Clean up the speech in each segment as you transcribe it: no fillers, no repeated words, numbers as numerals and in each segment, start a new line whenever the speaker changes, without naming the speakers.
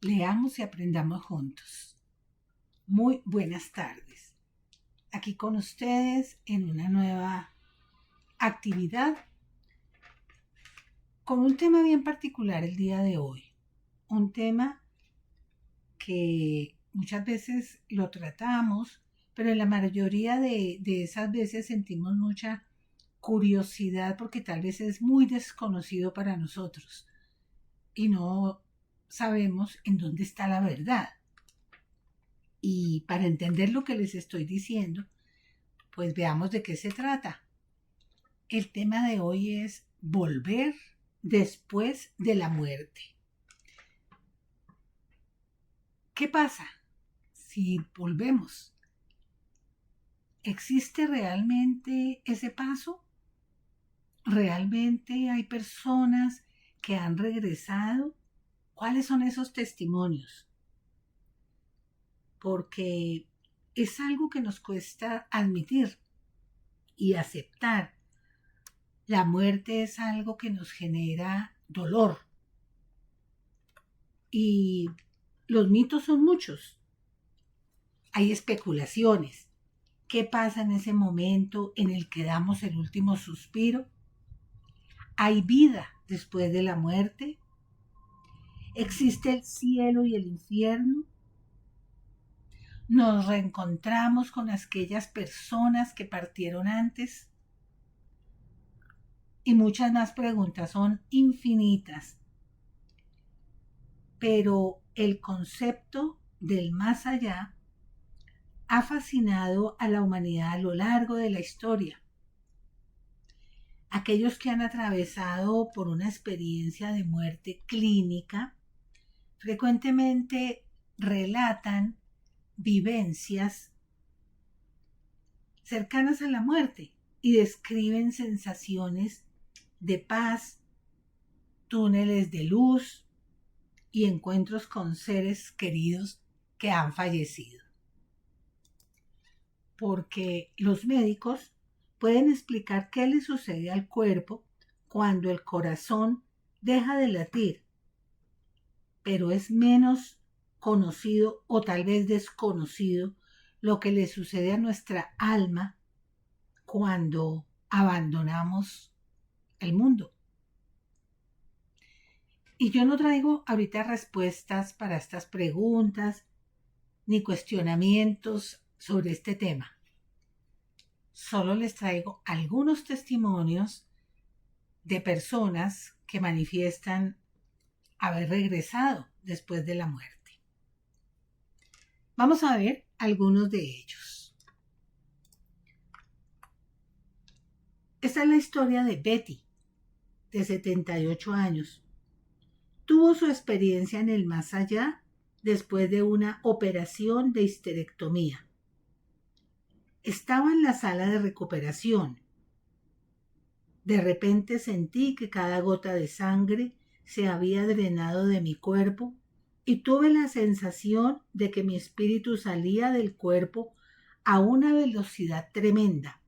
Leamos y aprendamos juntos. Muy buenas tardes. Aquí con ustedes en una nueva actividad con un tema bien particular el día de hoy. Un tema que muchas veces lo tratamos, pero en la mayoría de esas veces sentimos mucha curiosidad porque tal vez es muy desconocido para nosotros y no sabemos en dónde está la verdad. Y para entender lo que les estoy diciendo, pues veamos de qué se trata. El tema de hoy es volver después de la muerte. ¿Qué pasa si volvemos? ¿Existe realmente ese paso? ¿Realmente hay personas que han regresado? ¿Cuáles son esos testimonios? Porque es algo que nos cuesta admitir y aceptar. La muerte es algo que nos genera dolor. Y los mitos son muchos. Hay especulaciones. ¿Qué pasa en ese momento en el que damos el último suspiro? ¿Hay vida después de la muerte? ¿Existe el cielo y el infierno? ¿Nos reencontramos con aquellas personas que partieron antes? Y muchas más preguntas, son infinitas. Pero el concepto del más allá ha fascinado a la humanidad a lo largo de la historia. Aquellos que han atravesado por una experiencia de muerte clínica frecuentemente relatan vivencias cercanas a la muerte y describen sensaciones de paz, túneles de luz y encuentros con seres queridos que han fallecido. Porque los médicos pueden explicar qué le sucede al cuerpo cuando el corazón deja de latir, pero es menos conocido o tal vez desconocido lo que le sucede a nuestra alma cuando abandonamos el mundo. Y yo no traigo ahorita respuestas para estas preguntas ni cuestionamientos sobre este tema. Solo les traigo algunos testimonios de personas que manifiestan haber regresado después de la muerte. Vamos a ver algunos de ellos. Esta es la historia de Betty, de 78 años. Tuvo su experiencia en el más allá después de una operación de histerectomía. Estaba en la sala de recuperación. De repente sentí que cada gota de sangre se había drenado de mi cuerpo y tuve la sensación de que mi espíritu salía del cuerpo a una velocidad tremenda.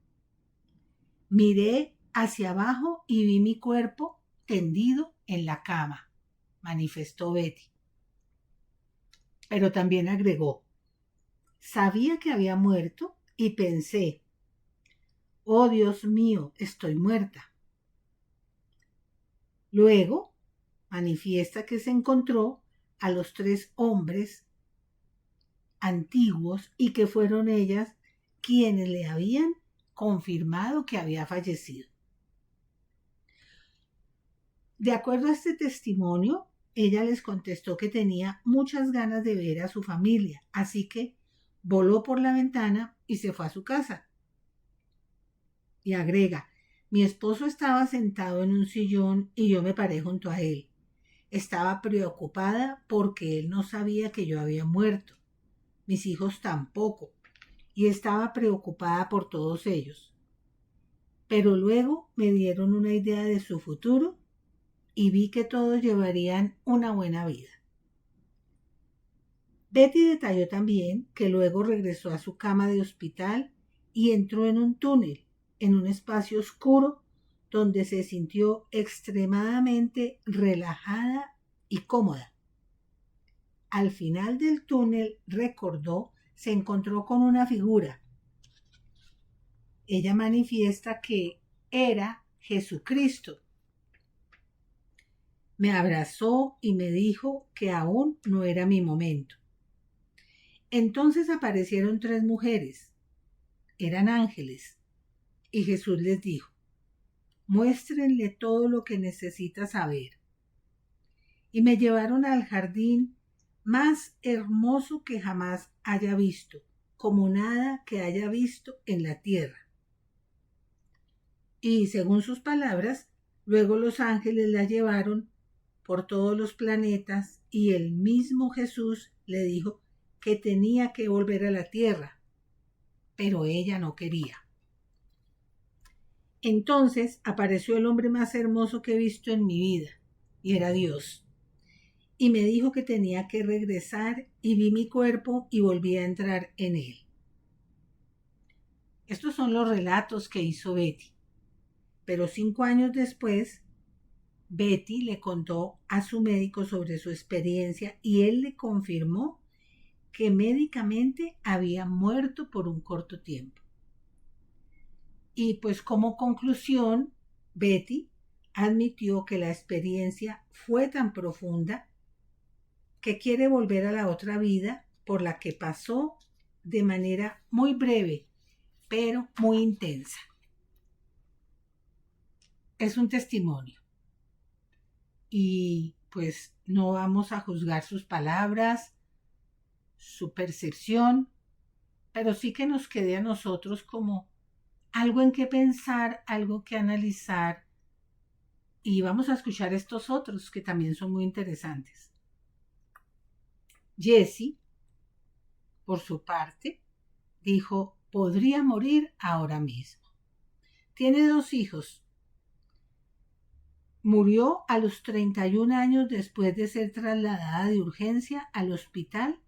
Miré hacia abajo y vi mi cuerpo tendido en la cama, manifestó Betty. Pero también agregó, sabía que había muerto y pensé, oh Dios mío, estoy muerta. Luego manifiesta que se encontró a los 3 hombres antiguos y que fueron ellas quienes le habían confirmado que había fallecido. De acuerdo a este testimonio, ella les contestó que tenía muchas ganas de ver a su familia, así que voló por la ventana y se fue a su casa. Y agrega, mi esposo estaba sentado en un sillón y yo me paré junto a él. Estaba preocupada porque él no sabía que yo había muerto. Mis hijos tampoco. Y estaba preocupada por todos ellos. Pero luego me dieron una idea de su futuro y vi que todos llevarían una buena vida. Betty detalló también que luego regresó a su cama de hospital y entró en un túnel, en un espacio oscuro, donde se sintió extremadamente relajada y cómoda. al final del túnel, recordó, se encontró con una figura. Ella manifiesta que era Jesucristo. Me abrazó y me dijo que aún no era mi momento. Entonces aparecieron 3 mujeres. Eran ángeles. Y Jesús les dijo: muéstrenle todo lo que necesita saber. Y me llevaron al jardín más hermoso que jamás haya visto, como nada que haya visto en la tierra. Y según sus palabras, luego los ángeles la llevaron por todos los planetas y el mismo Jesús le dijo que tenía que volver a la tierra, pero ella no quería. Entonces apareció el hombre más hermoso que he visto en mi vida, y era Dios. Y me dijo que tenía que regresar y vi mi cuerpo y volví a entrar en él. Estos son los relatos que hizo Betty. Pero 5 años después, Betty le contó a su médico sobre su experiencia y él le confirmó que médicamente había muerto por un corto tiempo. Y pues como conclusión, Betty admitió que la experiencia fue tan profunda que quiere volver a la otra vida por la que pasó de manera muy breve, pero muy intensa. Es un testimonio. Y pues no vamos a juzgar sus palabras, su percepción, pero sí que nos quede a nosotros como algo en que pensar, algo que analizar. Y vamos a escuchar estos otros que también son muy interesantes. Jessie, por su parte, dijo: podría morir ahora mismo. Tiene 2 hijos. Murió a los 31 años después de ser trasladada de urgencia al hospital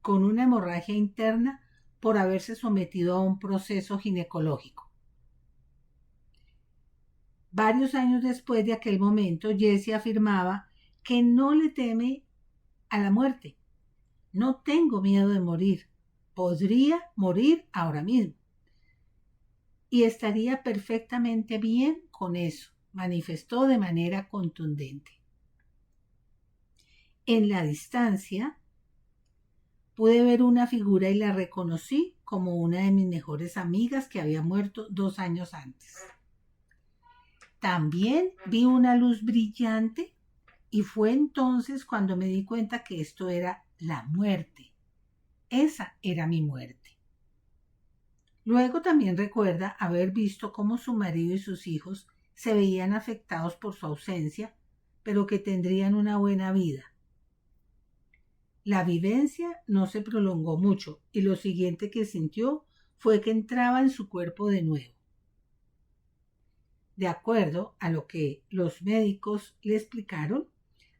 con una hemorragia interna por haberse sometido a un proceso ginecológico. Varios años después de aquel momento, Jessie afirmaba que no le teme a la muerte. No tengo miedo de morir. Podría morir ahora mismo. Y estaría perfectamente bien con eso, manifestó de manera contundente. En la distancia, pude ver una figura y la reconocí como una de mis mejores amigas que había muerto 2 años antes. También vi una luz brillante y fue entonces cuando me di cuenta que esto era la muerte. Esa era mi muerte. Luego también recuerda haber visto cómo su marido y sus hijos se veían afectados por su ausencia, pero que tendrían una buena vida. La vivencia no se prolongó mucho y lo siguiente que sintió fue que entraba en su cuerpo de nuevo. De acuerdo a lo que los médicos le explicaron,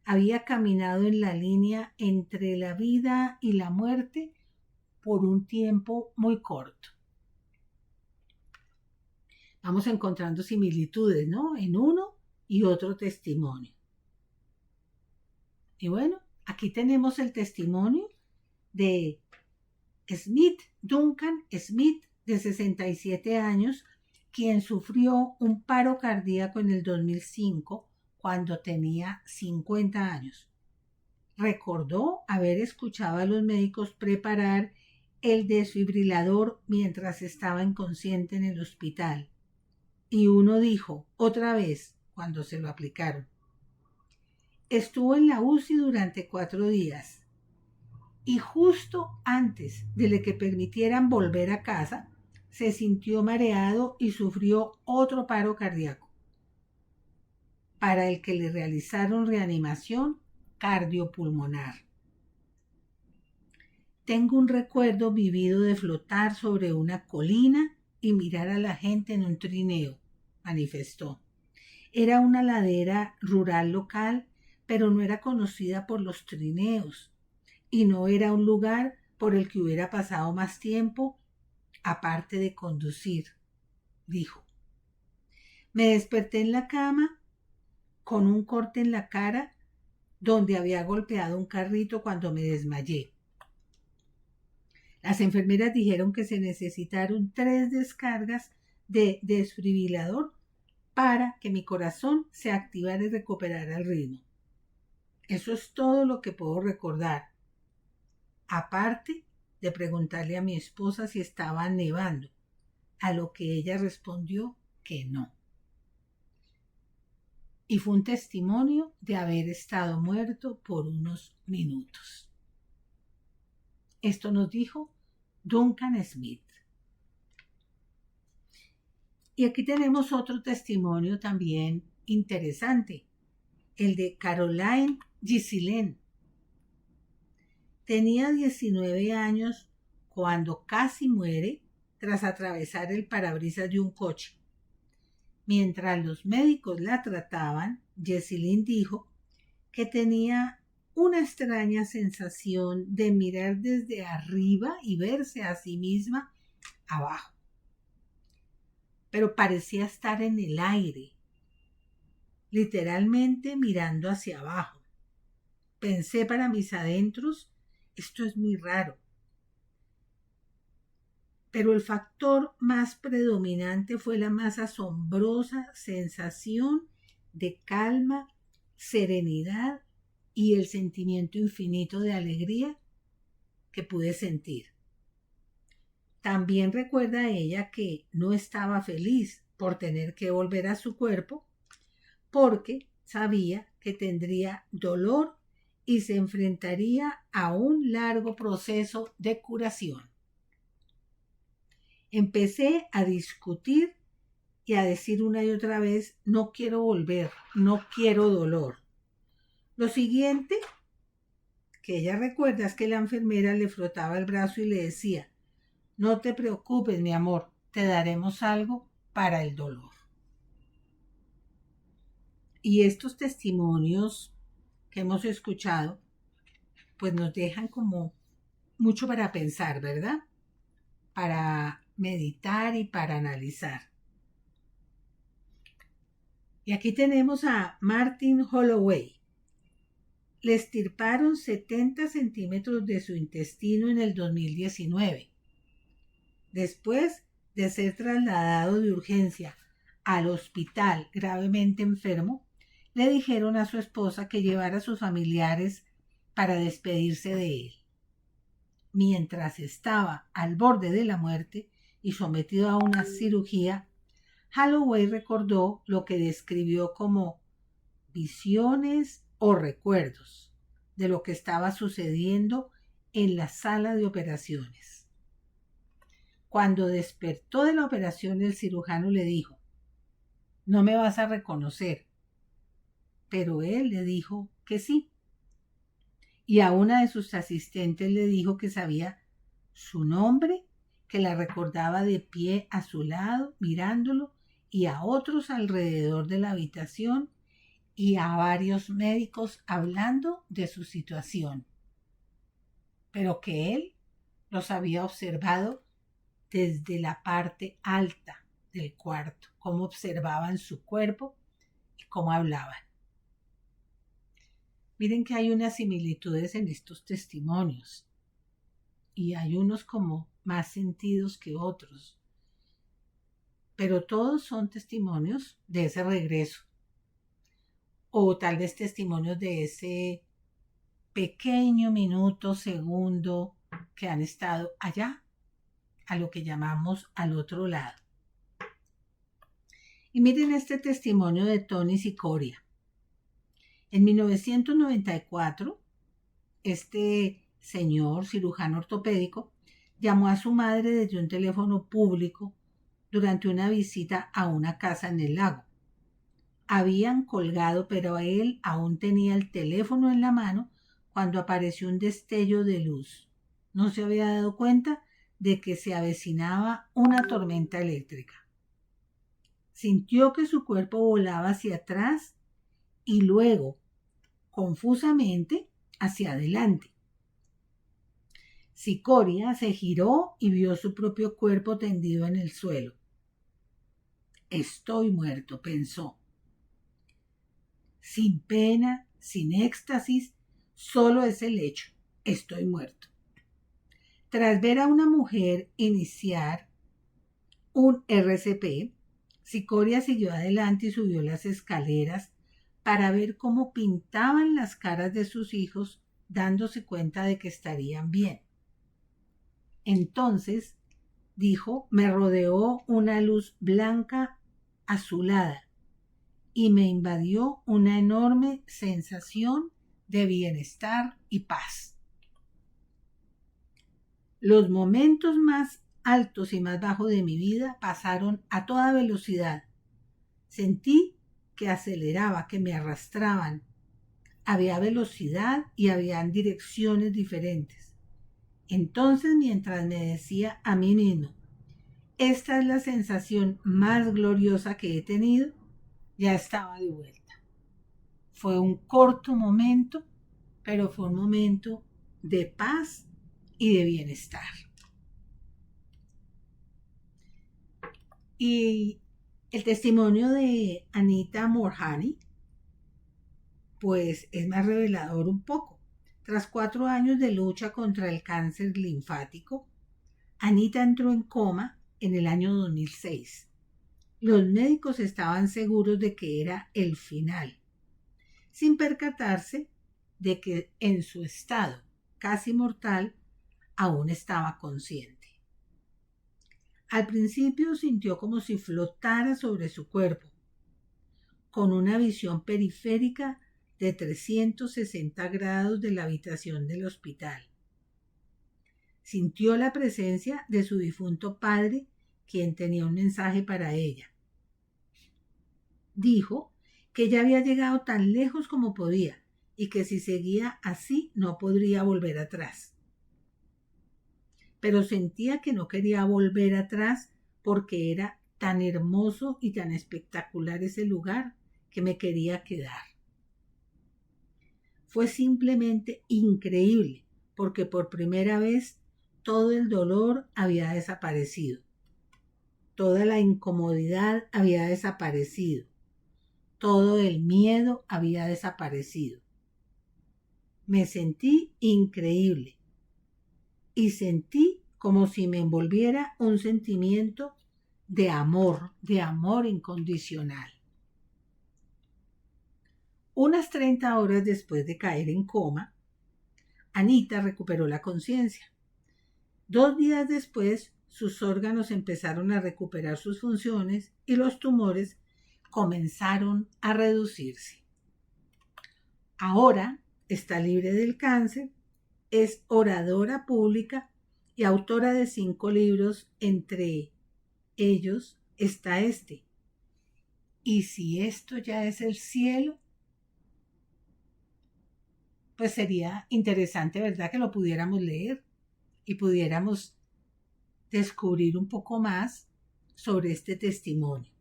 había caminado en la línea entre la vida y la muerte por un tiempo muy corto. Vamos encontrando similitudes, ¿no?, en uno y otro testimonio. Y bueno, aquí tenemos el testimonio de Duncan Smith, de 67 años, quien sufrió un paro cardíaco en el 2005 cuando tenía 50 años. Recordó haber escuchado a los médicos preparar el desfibrilador mientras estaba inconsciente en el hospital. Y uno dijo, otra vez, cuando se lo aplicaron. Estuvo en la UCI durante 4 días. Y justo antes de que permitieran volver a casa, se sintió mareado y sufrió otro paro cardíaco, para el que le realizaron reanimación cardiopulmonar. Tengo un recuerdo vivido de flotar sobre una colina y mirar a la gente en un trineo, manifestó. Era una ladera rural local, pero no era conocida por los trineos y no era un lugar por el que hubiera pasado más tiempo aparte de conducir, dijo. Me desperté en la cama con un corte en la cara donde había golpeado un carrito cuando me desmayé. Las enfermeras dijeron que se necesitaron 3 descargas de desfibrilador para que mi corazón se activara y recuperara el ritmo. Eso es todo lo que puedo recordar. Aparte de preguntarle a mi esposa si estaba nevando, a lo que ella respondió que no. Y fue un testimonio de haber estado muerto por unos minutos. Esto nos dijo Duncan Smith. Y aquí tenemos otro testimonio también interesante, el de Caroline Gisilén. Tenía 19 años cuando casi muere tras atravesar el parabrisas de un coche. Mientras los médicos la trataban, Jessilyn dijo que tenía una extraña sensación de mirar desde arriba y verse a sí misma abajo. Pero parecía estar en el aire, literalmente mirando hacia abajo. Pensé para mis adentros, esto es muy raro. Pero el factor más predominante fue la más asombrosa sensación de calma, serenidad y el sentimiento infinito de alegría que pude sentir. También recuerda ella que no estaba feliz por tener que volver a su cuerpo porque sabía que tendría dolor y se enfrentaría a un largo proceso de curación. Empecé a discutir y a decir una y otra vez, no quiero volver, no quiero dolor. Lo siguiente que ella recuerda es que la enfermera le frotaba el brazo y le decía, no te preocupes, mi amor, te daremos algo para el dolor. Y estos testimonios que hemos escuchado, pues nos dejan como mucho para pensar, ¿verdad? Para meditar y para analizar. Y aquí tenemos a Martin Holloway. Le extirparon 70 centímetros de su intestino en el 2019. Después de ser trasladado de urgencia al hospital gravemente enfermo, le dijeron a su esposa que llevara a sus familiares para despedirse de él. Mientras estaba al borde de la muerte y sometido a una cirugía, Holloway recordó lo que describió como visiones o recuerdos de lo que estaba sucediendo en la sala de operaciones. Cuando despertó de la operación, el cirujano le dijo, no me vas a reconocer, pero él le dijo que sí. Y a una de sus asistentes le dijo que sabía su nombre, que la recordaba de pie a su lado, mirándolo, y a otros alrededor de la habitación, y a varios médicos hablando de su situación, pero que él los había observado desde la parte alta del cuarto, cómo observaban su cuerpo y cómo hablaban. Miren que hay unas similitudes en estos testimonios y hay unos como más sentidos que otros, pero todos son testimonios de ese regreso o tal vez testimonios de ese pequeño minuto, segundo que han estado allá, a lo que llamamos al otro lado. Y miren este testimonio de Tony Sicoria. En 1994, este señor cirujano ortopédico llamó a su madre desde un teléfono público durante una visita a una casa en el lago. Habían colgado, pero él aún tenía el teléfono en la mano cuando apareció un destello de luz. No se había dado cuenta de que se avecinaba una tormenta eléctrica. Sintió que su cuerpo volaba hacia atrás y luego, confusamente, hacia adelante. Sicoria se giró y vio su propio cuerpo tendido en el suelo. Estoy muerto, pensó. Sin pena, sin éxtasis, solo es el hecho. Estoy muerto. Tras ver a una mujer iniciar un RCP, Cicoria siguió adelante y subió las escaleras para ver cómo pintaban las caras de sus hijos, dándose cuenta de que estarían bien. Entonces, dijo, me rodeó una luz blanca azulada y me invadió una enorme sensación de bienestar y paz. Los momentos más altos y más bajos de mi vida pasaron a toda velocidad. Sentí que aceleraba, que me arrastraban. Había velocidad y habían direcciones diferentes. Entonces, mientras me decía a mí mismo, esta es la sensación más gloriosa que he tenido, ya estaba de vuelta. Fue un corto momento, pero fue un momento de paz y de bienestar. Y el testimonio de Anita Moorjani, pues es más revelador un poco. Tras 4 años de lucha contra el cáncer linfático, Anita entró en coma en el año 2006. Los médicos estaban seguros de que era el final, sin percatarse de que en su estado casi mortal aún estaba consciente. Al principio sintió como si flotara sobre su cuerpo, con una visión periférica de 360 grados de la habitación del hospital. Sintió la presencia de su difunto padre, quien tenía un mensaje para ella. Dijo que ya había llegado tan lejos como podía y que si seguía así no podría volver atrás. Pero sentía que no quería volver atrás porque era tan hermoso y tan espectacular ese lugar que me quería quedar. Fue simplemente increíble porque por primera vez todo el dolor había desaparecido. Toda la incomodidad había desaparecido. Todo el miedo había desaparecido. Me sentí increíble y sentí como si me envolviera un sentimiento de amor incondicional. Unas 30 horas después de caer en coma, Anita recuperó la conciencia. 2 días después, sus órganos empezaron a recuperar sus funciones y los tumores comenzaron a reducirse. Ahora está libre del cáncer, es oradora pública y autora de 5 libros, entre ellos está este. Y si esto ya es el cielo, pues sería interesante, ¿verdad?, que lo pudiéramos leer y pudiéramos descubrir un poco más sobre este testimonio.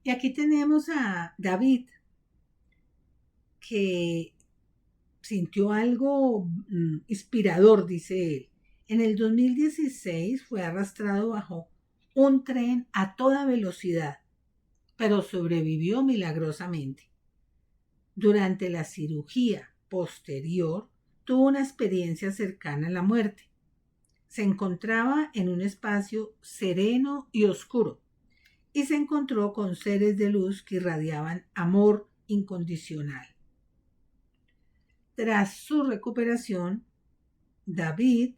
Y aquí tenemos a David, que sintió algo inspirador, dice él. En el 2016 fue arrastrado bajo un tren a toda velocidad, pero sobrevivió milagrosamente. Durante la cirugía posterior, tuvo una experiencia cercana a la muerte. Se encontraba en un espacio sereno y oscuro y se encontró con seres de luz que irradiaban amor incondicional. Tras su recuperación, David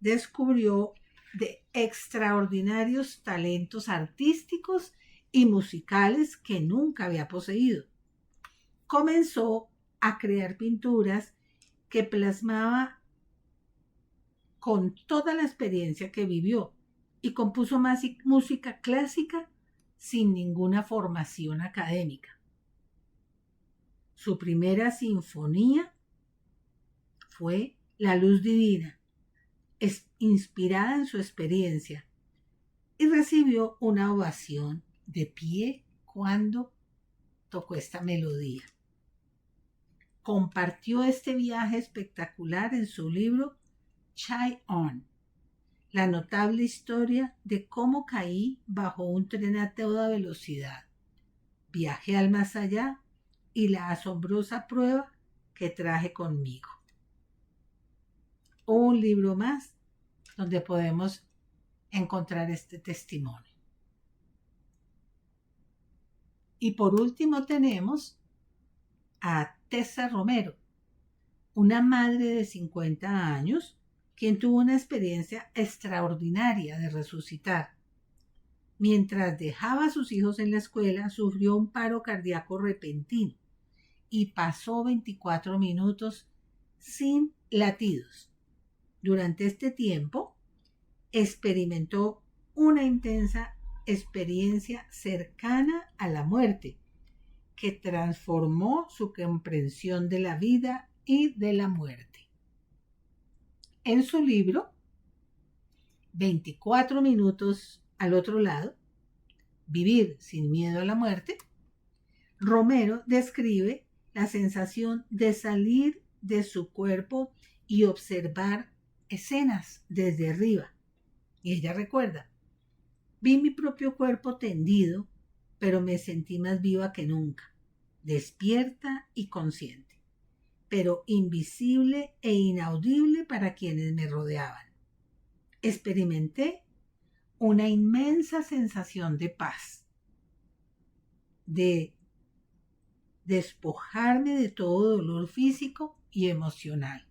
descubrió de extraordinarios talentos artísticos y musicales que nunca había poseído. Comenzó a crear pinturas que plasmaba con toda la experiencia que vivió y compuso más música clásica sin ninguna formación académica. Su primera sinfonía fue La Luz Divina, inspirada en su experiencia, y recibió una ovación de pie cuando tocó esta melodía. Compartió este viaje espectacular en su libro Chai On, la notable historia de cómo caí bajo un tren a toda velocidad. Viajé al más allá y la asombrosa prueba que traje conmigo. Un libro más donde podemos encontrar este testimonio. Y por último tenemos a Tessa Romero, una madre de 50 años, quien tuvo una experiencia extraordinaria de resucitar. Mientras dejaba a sus hijos en la escuela, sufrió un paro cardíaco repentino y pasó 24 minutos sin latidos. Durante este tiempo, experimentó una intensa experiencia cercana a la muerte, que transformó su comprensión de la vida y de la muerte. En su libro, 24 minutos al otro lado, Vivir sin miedo a la muerte, Romero describe la sensación de salir de su cuerpo y observar escenas desde arriba. Y ella recuerda, vi mi propio cuerpo tendido, pero me sentí más viva que nunca, despierta y consciente, pero invisible e inaudible para quienes me rodeaban. Experimenté una inmensa sensación de paz, de despojarme de todo dolor físico y emocional.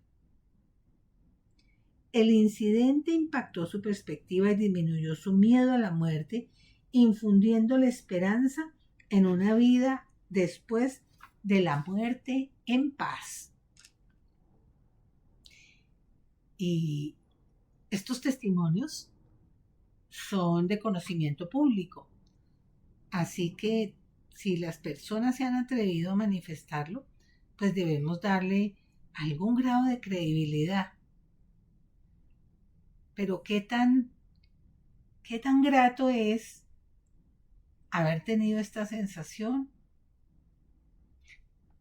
El incidente impactó su perspectiva y disminuyó su miedo a la muerte, infundiéndole esperanza en una vida después de la muerte en paz. Y estos testimonios son de conocimiento público. Así que si las personas se han atrevido a manifestarlo, pues debemos darle algún grado de credibilidad. Pero qué tan grato es haber tenido esta sensación,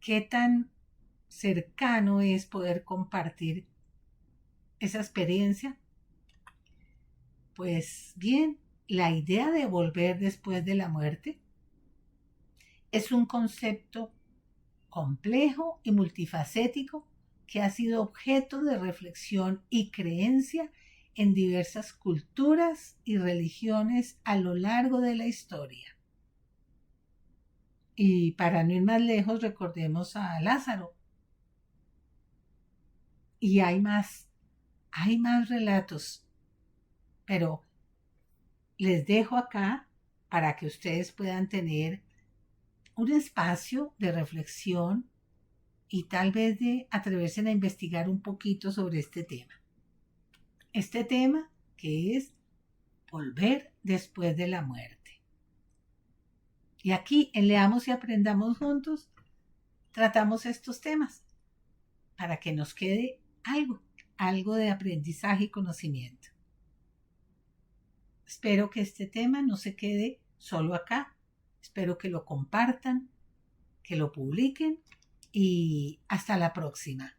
qué tan cercano es poder compartir esa experiencia. Pues bien, la idea de volver después de la muerte es un concepto complejo y multifacético que ha sido objeto de reflexión y creencia en diversas culturas y religiones a lo largo de la historia. Y para no ir más lejos, recordemos a Lázaro. Y hay más relatos, pero les dejo acá para que ustedes puedan tener un espacio de reflexión y tal vez de atreverse a investigar un poquito sobre este tema. Este tema que es volver después de la muerte. Y aquí en Leamos y Aprendamos Juntos tratamos estos temas para que nos quede algo de aprendizaje y conocimiento. Espero que este tema no se quede solo acá. Espero que lo compartan, que lo publiquen y hasta la próxima.